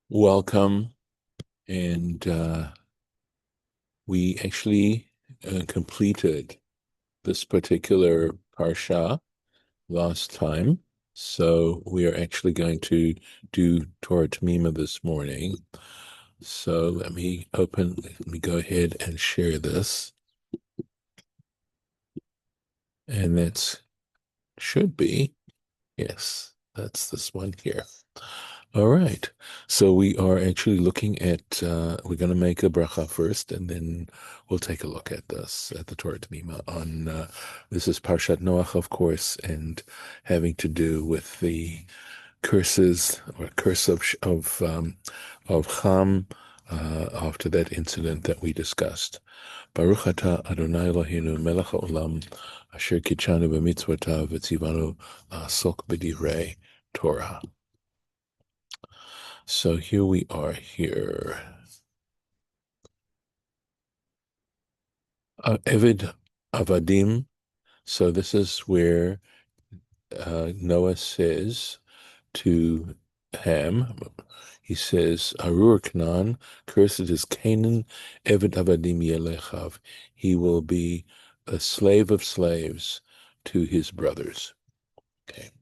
Welcome, and we actually completed this particular parsha last time, so we are actually going to do Torah Temimah this morning. So let me go ahead and share this, and that should be, yes, that's this one here. All right. So we are actually looking at, we're going to make a bracha first, and then we'll take a look at this, at the Torah Temimah on, this is Parshat Noach, of course, and having to do with the curses or curse of Ham, after that incident that we discussed. Baruch atah Adonai Eloheinu melech haolam asher kitshanu b'mitzvotav v'tzivanu la'asok b'divrei Torah. So here we are here. Evid Avadim. So this is where Noah says to Ham, he says, Arur Canaan, cursed is Canaan, Evid Avadim Yelechav. He will be a slave of slaves to his brothers. Okay.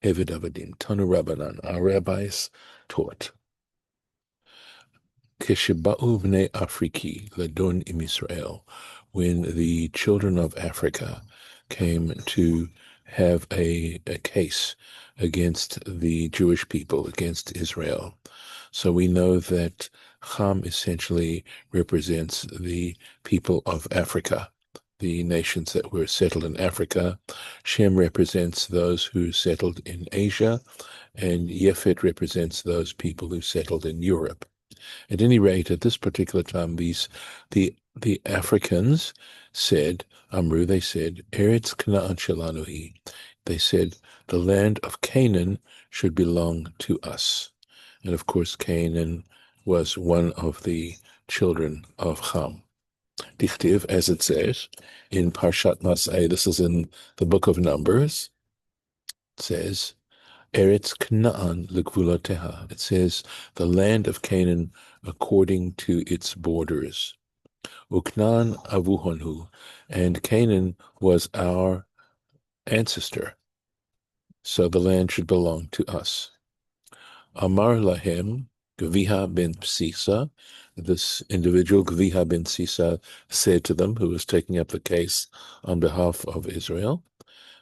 Evid Avadim, Tanu Rabbanan, our rabbis taught. Kesheba'u b'nei Afriki ladon im Israel, when the children of Africa came to have a case against the Jewish people, against Israel. So we know that Ham essentially represents the people of Africa, the nations that were settled in Africa. Shem represents those who settled in Asia, and Yefet represents those people who settled in Europe. At any rate, at this particular time, the Africans said, Amru, they said, Eretz Canaan Shelanuhi. They said, the land of Canaan should belong to us. And of course, Canaan was one of the children of Ham. Dichtiv, as it says in Parshat Mas'eh, this is in the book of Numbers, it says, Eretz Canaan l'gvuloteha. It says the land of Canaan according to its borders. Uknan avuhonhu, and Canaan was our ancestor, so the land should belong to us. Amar lahem Gviha ben Sisa. This individual, Gviha ben Sisa, said to them, who was taking up the case on behalf of Israel,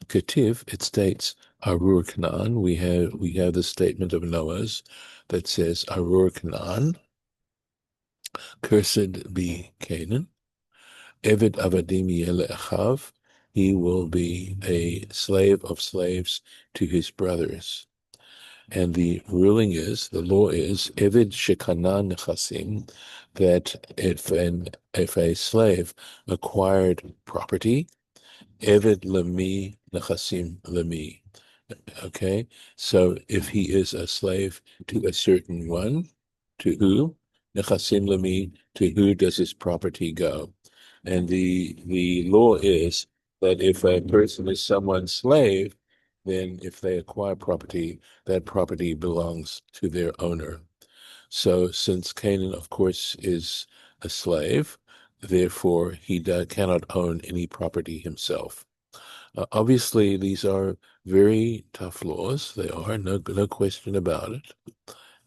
Ketiv, it states, Arur Canaan. We have the statement of Noah's that says, Arur Canaan, cursed be Canaan. Eved Avadim Yelechav, he will be a slave of slaves to his brothers. And the ruling is, the law is, Eved Shekana Nechasim, that if a slave acquired property, Eved Lemi Nechasim Lemi. Okay, so if he is a slave to a certain one, to who? Nechasim Lemi, to who does his property go? And the law is that if a person is someone's slave, then if they acquire property, that property belongs to their owner. So since Canaan, of course, is a slave, therefore he cannot own any property himself. Obviously, these are very tough laws. They are, no question about it.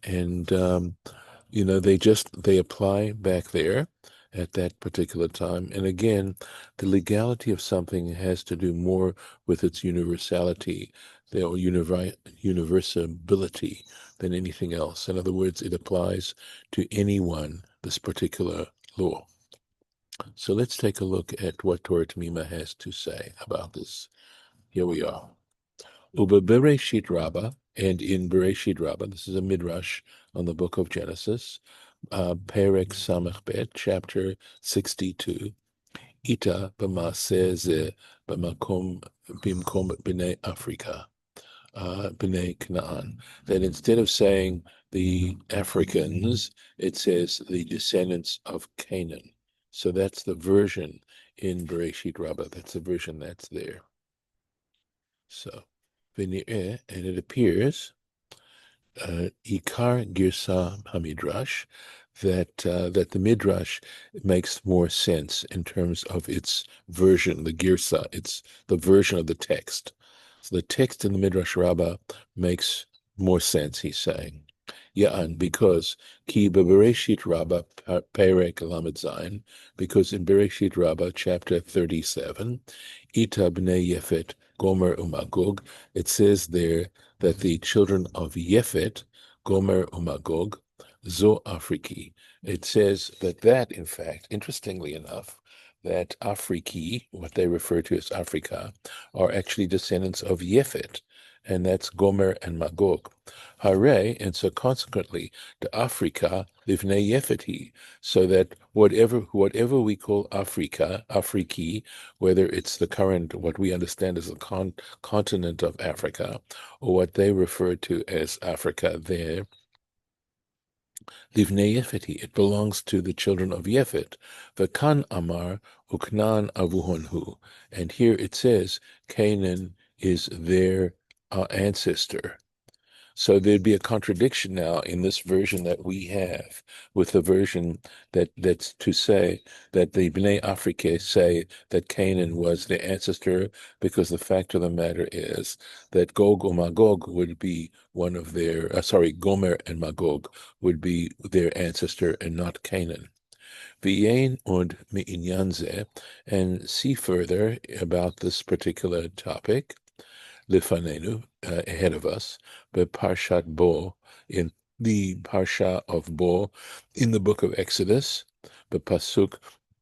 And they apply back there at that particular time. And again, the legality of something has to do more with its universality, or universability, than anything else. In other words, it applies to anyone, this particular law. So let's take a look at what Torah Temimah has to say about this. Here we are. Bereshit Rabbah, and in Bereshit Rabbah, this is a midrash on the book of Genesis, Perek Samech Bet, chapter 62. Ita b'maaseh ze b'makom bimkom b'nei Afrika, b'nei Canaan. That instead of saying the Africans, it says the descendants of Canaan. So that's the version in Bereshit Rabbah. That's the version that's there. So, and it appears Ikar Girsa Hamidrash, that the Midrash makes more sense in terms of its version, the Girsa, it's the version of the text. So the text in the Midrash Rabbah makes more sense, he's saying. Ya'an, because Ki Bereshit Rabbah Perek Lamed Zayin, because in Bereshit Rabbah, chapter 37, Ita Bnei Yefet Gomer Umagog, it says there that the children of Yefet, Gomer Umagog, Zo Afriki. It says that, in fact, interestingly enough, that Afriki, what they refer to as Africa, are actually descendants of Yefet, and that's Gomer and Magog. Hare, and so consequently, to Africa, livnei Yefeti, so that whatever we call Africa, Afriki, whether it's the current, what we understand as the continent of Africa, or what they refer to as Africa there, livnei Yefeti, it belongs to the children of Yefet. V'kan amar uknan avuhonhu, and here it says Canaan is their ancestor. So there'd be a contradiction now in this version that we have with the version that's to say that the Bnei Afriki say that Canaan was their ancestor, because the fact of the matter is that Gog or Magog would be one of their, Gomer and Magog would be their ancestor and not Canaan. V'yein und me'inyan zeh, and see further about this particular topic. Lifanenu, ahead of us, but Parshat Bo, in the Parsha of Bo, in the book of Exodus, the Pasuk,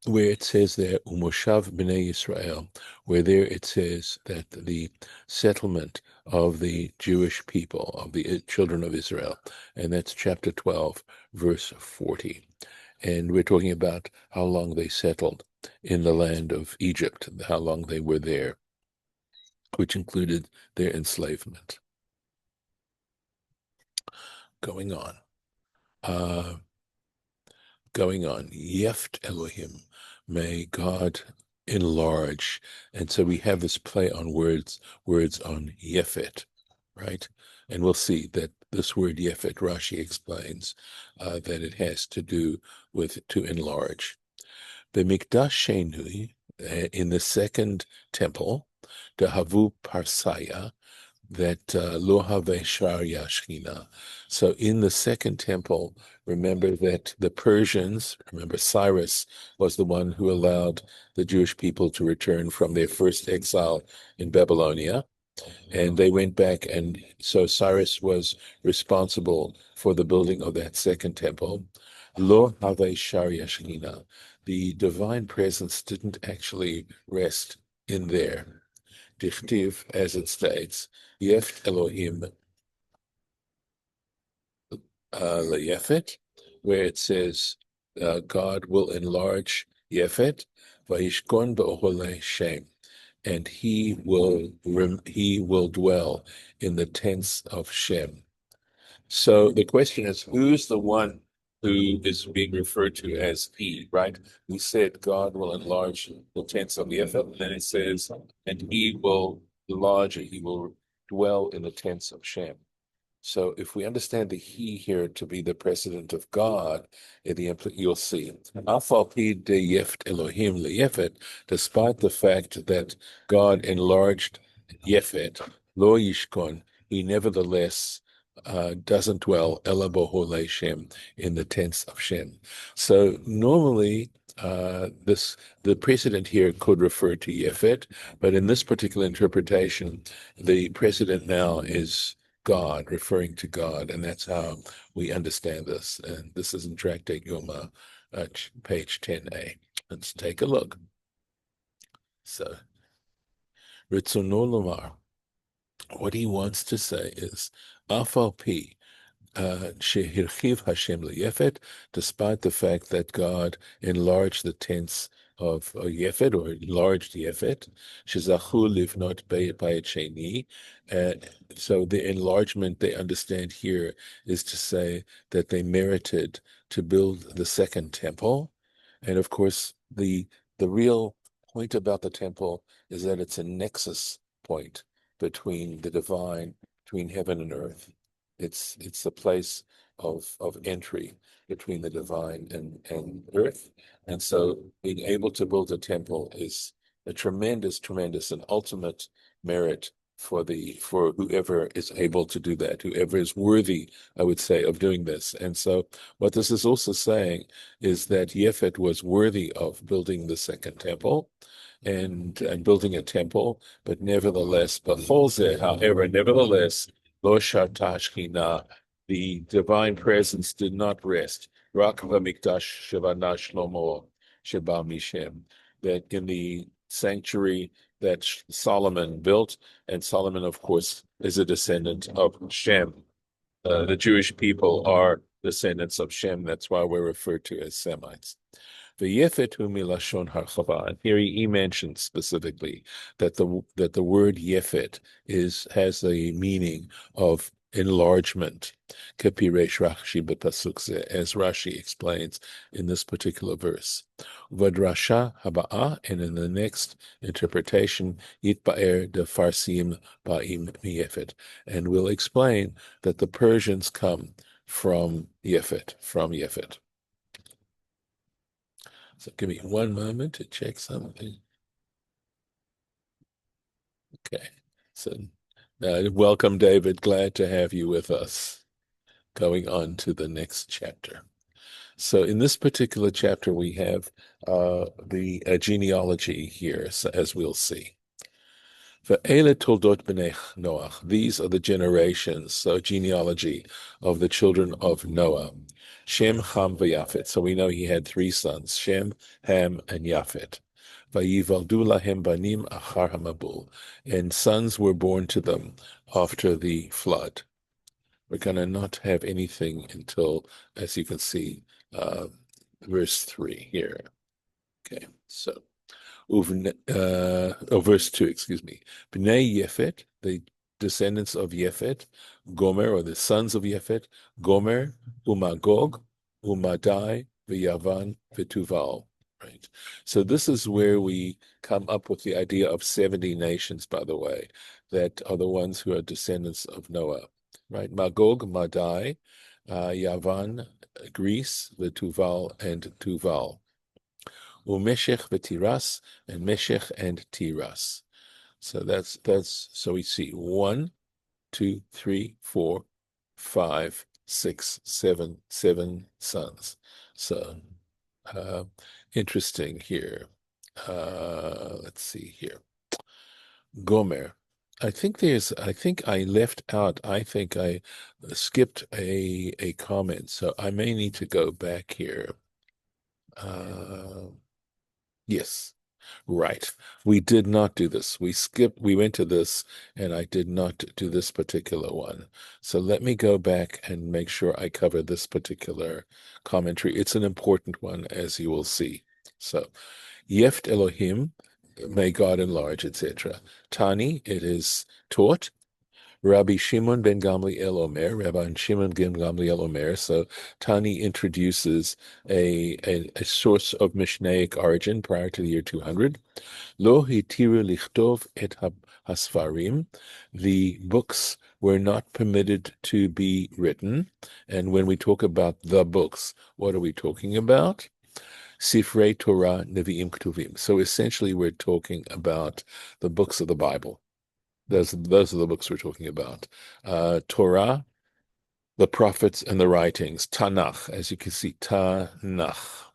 where it says there, Umoshav Bnei Israel, where there it says that the settlement of the Jewish people, of the children of Israel, and that's chapter 12, verse 40. And we're talking about how long they settled in the land of Egypt, how long they were there, which included their enslavement. Going on. Yeft Elohim, may God enlarge. And so we have this play on words on Yefet, right? And we'll see that this word Yefet, Rashi explains that it has to do with to enlarge. The Mikdash Shenui, in the second temple, the Havu Parsaya, that Lo Have Sharia Shechina. So in the second temple, remember that the Persians, remember Cyrus was the one who allowed the Jewish people to return from their first exile in Babylonia. And they went back, and so Cyrus was responsible for the building of that second temple. Lo Have Sharia Shechina. The divine presence didn't actually rest in there. Dichtiv, as it states, Yeft Elohim Yefet, where it says God will enlarge Yefet, Vayishkon be'oholei Shem, and he will dwell in the tents of Shem. So the question is, who's the one who is being referred to as he, right? We said God will enlarge the tents of Yefet, and then it says, and he will dwell in the tents of Shem. So if we understand the he here to be the precedent of God, you'll see. Afal pi de yeft Elohim leyefet, despite the fact that God enlarged Yefet, lo yishkon, he nevertheless doesn't dwell ela boholei Shem, in the tents of Shem. So normally the precedent here could refer to Yefet, but in this particular interpretation, the precedent now is God, referring to God, and that's how we understand this. And this is in Tractate Yoma, page 10a. Let's take a look. So, Ritzono Lomar, what he wants to say is, Afal Pi, Shehirchiv Hashem Yefet, despite the fact that God enlarged the tents of Yefet, or enlarged Yefet, Shezachu Livnot Bayit Sheni. So the enlargement they understand here is to say that they merited to build the second temple. And of course, the real point about the temple is that it's a nexus point between the divine, between heaven and earth. It's the place of entry between the divine and earth. And so being able to build a temple is a tremendous and ultimate merit for whoever is able to do that, whoever is worthy, I would say, of doing this. And so what this is also saying is that Yefet was worthy of building the second temple and building a temple, but nevertheless, however, nevertheless, Lo Shatashkina, the divine presence did not rest. Rak v'mikdash shevana Shlomo sheba mishem, that in the sanctuary that Solomon built, and Solomon, of course, is a descendant of Shem. The Jewish people are descendants of Shem. That's why we're referred to as Semites. The Yefet milashon harchava, and here he mentions specifically that the word Yefet has the meaning of enlargement. Kepiresh Rashi b'pasuk zeh, as Rashi explains in this particular verse. V'drasha haba'ah, and in the next interpretation, yitba'er de farsim ba'im miyefet, and we'll explain that the Persians come from Yefet. So give me one moment to check something. Okay. So welcome, David. Glad to have you with us. Going on to the next chapter. So in this particular chapter, we have the genealogy here, so as we'll see. Ve'ele toldot b'nei Noach. These are the generations, so genealogy of the children of Noah. Shem, Ham, v'Yafet. So we know he had three sons, Shem, Ham, and Yafet. Vayivaldu lahem banim achar hamabul. And sons were born to them after the flood. We're going to not have anything until, as you can see, verse 3 here. Okay, so verse 2, excuse me. Bnei Yefet, the descendants of Yefet, Gomer, or the sons of Yefet, Gomer, Umagog, Umadai, V'Yavan, V'Tuval. Right. So this is where we come up with the idea of 70 nations, by the way, that are the ones who are descendants of Noah. Right. Magog, Madai, Yavan, Greece, V'Tuval, and Tuval. Umeshech v'Tiras, and Meshech and Tiras. So so we see 1, 2, 3, 4, 5, 6, 7 sons. So interesting here. Let's see here. Gomer. I think I left out, I think I skipped a comment, so I may need to go back here. Yes, right. We did not do this. We went to this, and I did not do this particular one. So let me go back and make sure I cover this particular commentary. It's an important one, as you will see. So, Yeft Elohim, may God enlarge, etc. Tani, it is taught. Rabbi Shimon ben Gamliel Omer, Rabbi Shimon ben Gamliel Omer. So Tani introduces a source of Mishnaic origin prior to the year 200. Lo hitiru lichtov et hasfarim. The books were not permitted to be written. And when we talk about the books, what are we talking about? Sifrei Torah Nevi'im Ktuvim. So essentially, we're talking about the books of the Bible. Those are the books we're talking about. Torah, the prophets, and the writings. Tanakh, as you can see, Tanakh.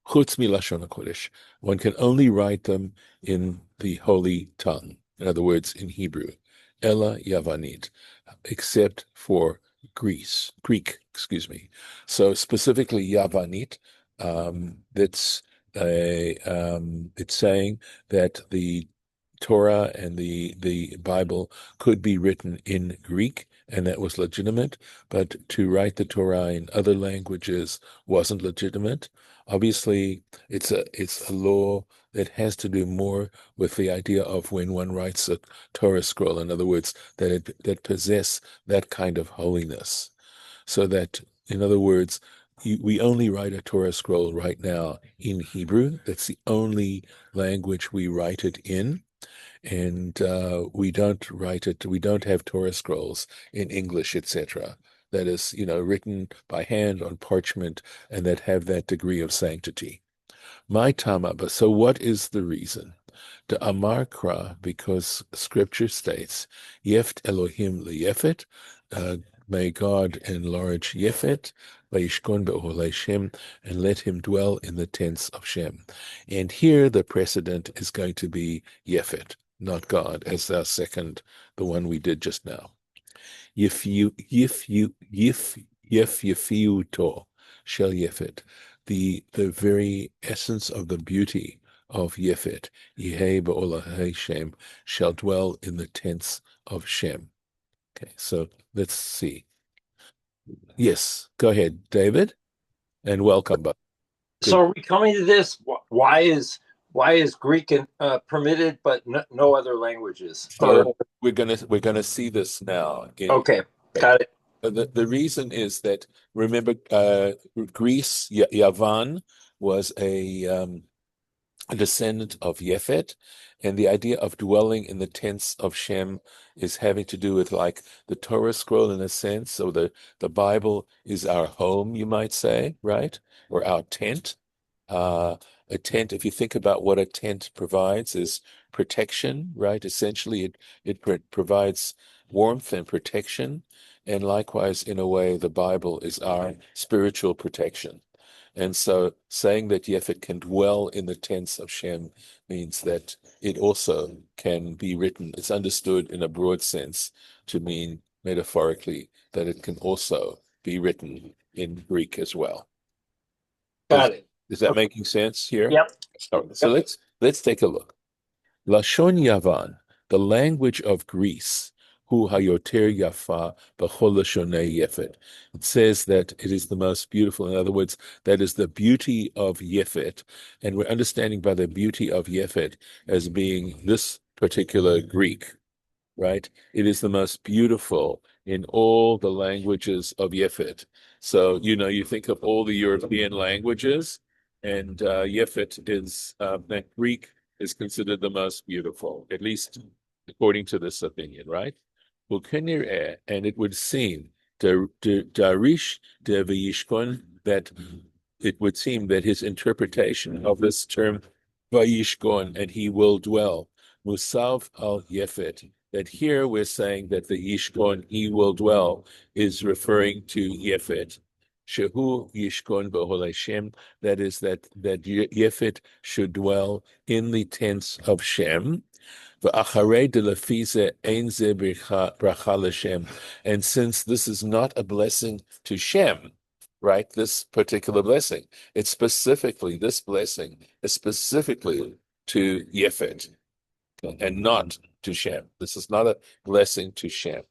Chutz milashon hakodesh. One can only write them in the holy tongue. In other words, in Hebrew. Ella Yavanit, except for Greek, excuse me. So specifically Yavanit, it's saying that the Torah and the Bible could be written in Greek, and that was legitimate, but to write the Torah in other languages wasn't legitimate. Obviously, it's a law that has to do more with the idea of when one writes a Torah scroll, in other words, that possess that kind of holiness. So that, in other words, we only write a Torah scroll right now in Hebrew. That's the only language we write it in. And we don't write it, we don't have Torah scrolls in English, etc. That is, written by hand on parchment and that have that degree of sanctity. My tamaba. So what is the reason? The Amar Kra, because Scripture states, Yeft Elohim leyefet, may God enlarge Yefet, vayishkon be'oholei Shem, and let him dwell in the tents of Shem. And here the precedent is going to be Yefet, not God, as our second, the one we did just now. Yefiuto shall Yefet, the very essence of the beauty of Yefet, Yehe ba'olahei Shem, shall dwell in the tents of Shem. Okay, so let's see. Yes, go ahead, David, and welcome. So are we coming to this? Why is Greek permitted but no other languages? So we're gonna see this now. Okay, got it. The reason is that, remember, Greece, Yavan was a descendant of Yefet, and the idea of dwelling in the tents of Shem is having to do with like the Torah scroll in a sense. So the Bible is our home, you might say, right? Or our tent. A tent, if you think about what a tent provides, is protection, right? Essentially, it provides warmth and protection. And likewise, in a way, the Bible is our spiritual protection. And so saying that Yefet can dwell in the tents of Shem means that it also can be written. It's understood in a broad sense to mean metaphorically that it can also be written in Greek as well. Got it. Is that making sense here? Yep. So let's take a look. Lashon Yavan, the language of Greece, hu hayoter yafa b'chol lashonei Yefet. It says that it is the most beautiful. In other words, that is the beauty of Yefet, and we're understanding by the beauty of Yefet as being this particular Greek, right? It is the most beautiful in all the languages of Yefet. So, you think of all the European languages, and Yefet is, that Greek is considered the most beautiful, at least according to this opinion, right? And it would seem, Darish de Vayishkon, that it would seem that his interpretation of this term, Vayishkon, and he will dwell, Musav al Yefet, that here we're saying that the Yishkon, he will dwell, is referring to Yefet. Shehu Yishkon b'holei Shem, that is that Yefet should dwell in the tents of Shem. V'acharei de lefize ein ze bracha l'Shem, and since this is not a blessing to Shem, right? This particular blessing, it's specifically, this blessing is specifically to Yefet and not to Shem. This is not a blessing to Shem.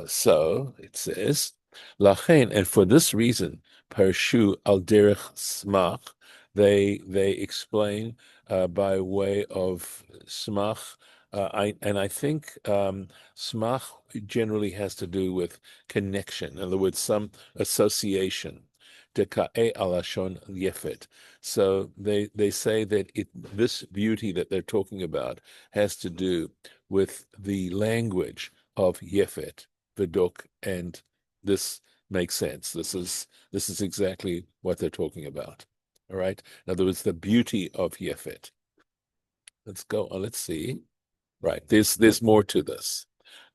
So it says, Lachen, and for this reason, Parshu al derech smach, they explain by way of smach. I think smach generally has to do with connection. In other words, some association. Deka'e alashon yefet. So they say that this beauty that they're talking about has to do with the language of Yefet, Vidok, and this makes sense. This is exactly what they're talking about. All right. In other words, the beauty of Yefet. Let's go. Let's see. Right. There's more to this.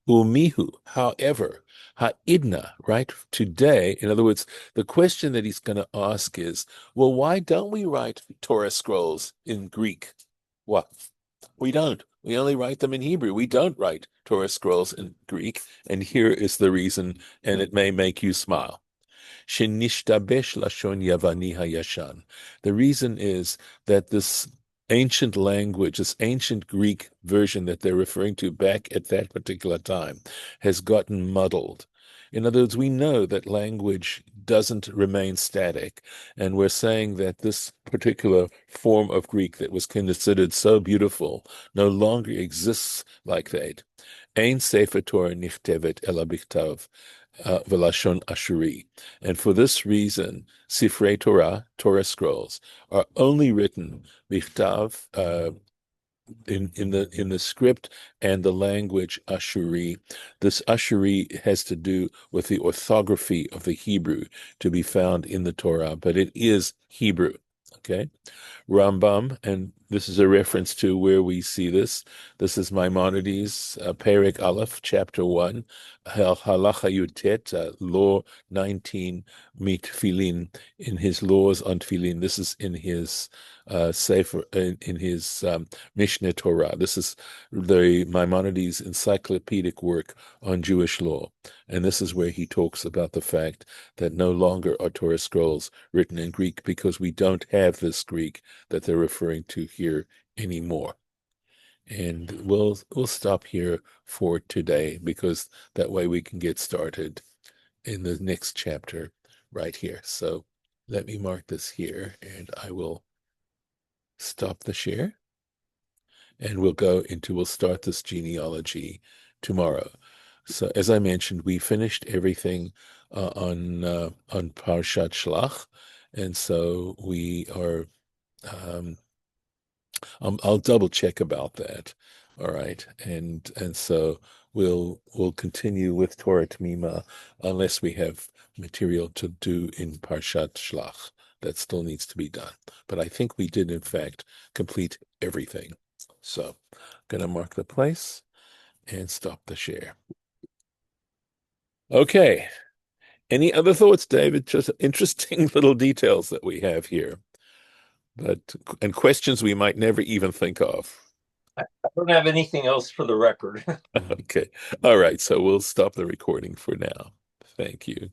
Umihu, however, ha'idna, right? Today, in other words, the question that he's going to ask is, well, why don't we write Torah scrolls in Greek? Well, we don't. We only write them in Hebrew. We don't write Torah scrolls in Greek. And here is the reason, and it may make you smile. Shenishtabesh lashon Yavani hayashan. The reason is that this ancient language, this ancient Greek version that they're referring to back at that particular time, has gotten muddled. In other words, we know that language doesn't remain static, and we're saying that this particular form of Greek that was considered so beautiful no longer exists like that. Ein Sefer Torah nichtevet ela bichtav v'lashon Ashuri. And for this reason, Sifrei Torah, Torah scrolls, are only written bichtav, in the script and the language Ashuri. This Ashuri has to do with the orthography of the Hebrew to be found in the Torah, but it is Hebrew. Okay. Rambam, and this is a reference to where we see this. This is Maimonides, Perek Aleph, chapter 1, Halacha Yutet, law 19, mit Tefillin, in his laws on Tefillin. This is in his Sefer, in his Mishneh Torah. This is the Maimonides encyclopedic work on Jewish law. And this is where he talks about the fact that no longer are Torah scrolls written in Greek because we don't have this Greek that they're referring to here anymore. And we'll stop here for today because that way we can get started in the next chapter right here. So let me mark this here and I will stop the share and we'll start this genealogy tomorrow. So as I mentioned, we finished everything on Parshat Shlach, and so we are I'll double check about that. All right. And so we'll continue with Torah Temimah unless we have material to do in Parshat Shlach. That still needs to be done. But I think we did in fact complete everything. So I'm gonna mark the place and stop the share. Okay. Any other thoughts, David? Just interesting little details that we have here. And questions we might never even think of. I don't have anything else for the record. Okay. All right. So we'll stop the recording for now. Thank you.